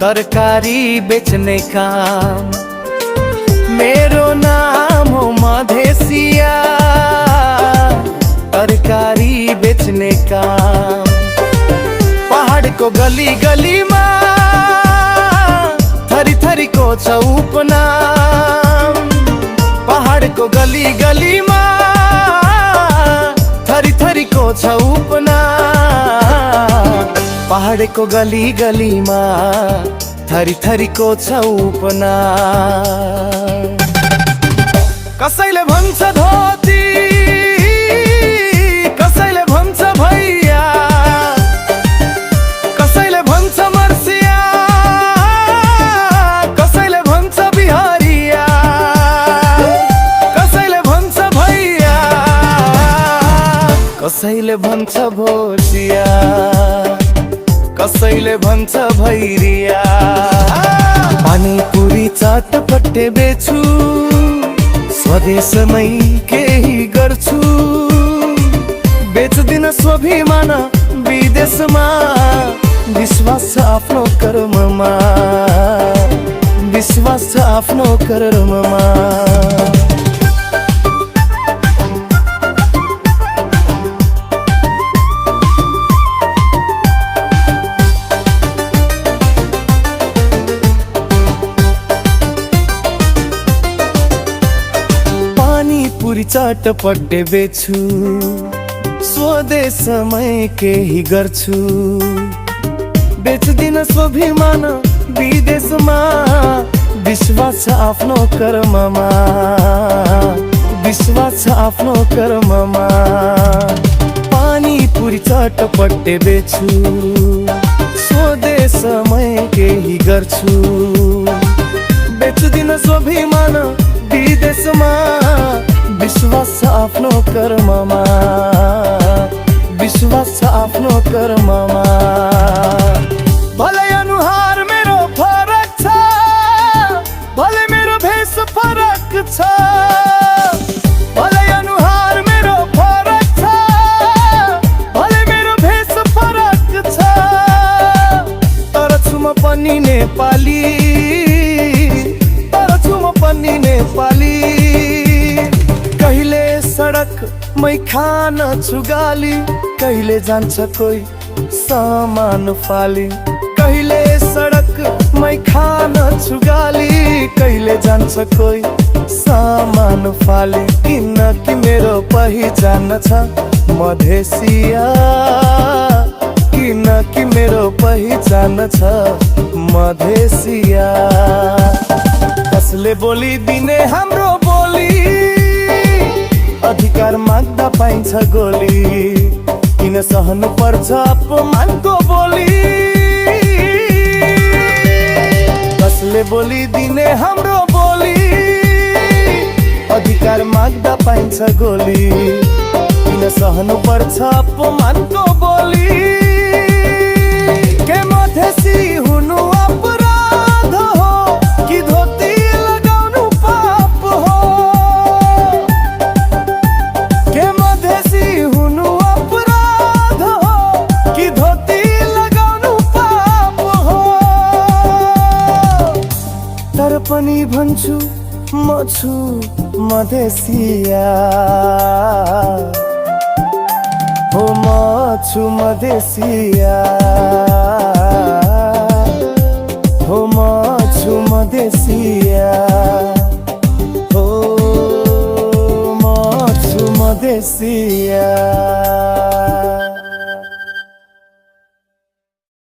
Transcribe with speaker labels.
Speaker 1: तरकारी बेचने काम। मेरो नाम हो मधेसिया, तरकारी बेचने काम। पहाड़ को गली गली मा थरी थरी को छ उपनाम। पहाड़ को गली गली मा थरी थरी को छ उपनाम। पहाड़ को गली गली मा थरी थरी को छ उपनाम। कसैले भन्छ धोती, कसैले भन्छ भैया, कसैले भन्छ मर्सिया, कसैले भन्छ बिहारिया, कसैले भन्छ भैया, कसैले भन्छ भोटिया, कसैले भन्छ भैरिया। पानीपुरी चटपटे बेच्छु, स्वदेशमै केही गर्छु। बेच्दिन स्वाभिमान विदेशमा, विश्वास छ आफ्नो कर्ममा, विश्वास छ आफ्नो कर्ममा। पानीपुरी चटपटे बेच्छु, स्वदेशमै केही गर्छु। बेच्दिन स्वाभिमान विदेशमा, विश्वास छ आफ्नो कर्ममा, विश्वास छ आफ्नो कर्ममा। पानीपुरी चटपटे बेच्छु, स्वदेशमै केही गर्छु। बेच्दिन स्वाभिमान विदेशमा, विश्वास छ आफ्नो कर्ममा, विश्वास छ आफ्नो कर्ममा। भले अनुहार मेरो फरक छ, भले मेरो भेष फरक छ, भले अनुहार मेरो फरक छ, भले मेरो भेष फरक छ, तर छु म पनि नेपाली, तर छु म पनि नेपाली। कहिले सडक मै खान छु गाली, कहिले जान्छ कोही सामान फाली। कहिले सडक मै खान छु गाली, कहिले जान्छ कोही सामान फाली। किनकि मेरो पहिचान छ मधेसिया, किनकि मेरो पहिचान छ मधेसिया। कसले बोलिदिने हाम्रो बोली, अधिकार माग्दा पाइन्छ गोली। किन सहनु पर्छ अपमानको बोली, कसले बोलिदिने हाम्रो बोली, अधिकार माग्दा पाइन्छ गोली। किन सहनु पर्छ अपमानको बोली। के मधेसी हुनु अपराध हो, कि धोती लगाउनु पाप हो। के मधेसी हुनु अपराध हो, कि धोती लगाउनु पाप हो। तर पनि भन्छु म छु मधेसिया, हो म छु मधेसिया, हो म छु मधेसिया, हो म छु मधेसिया।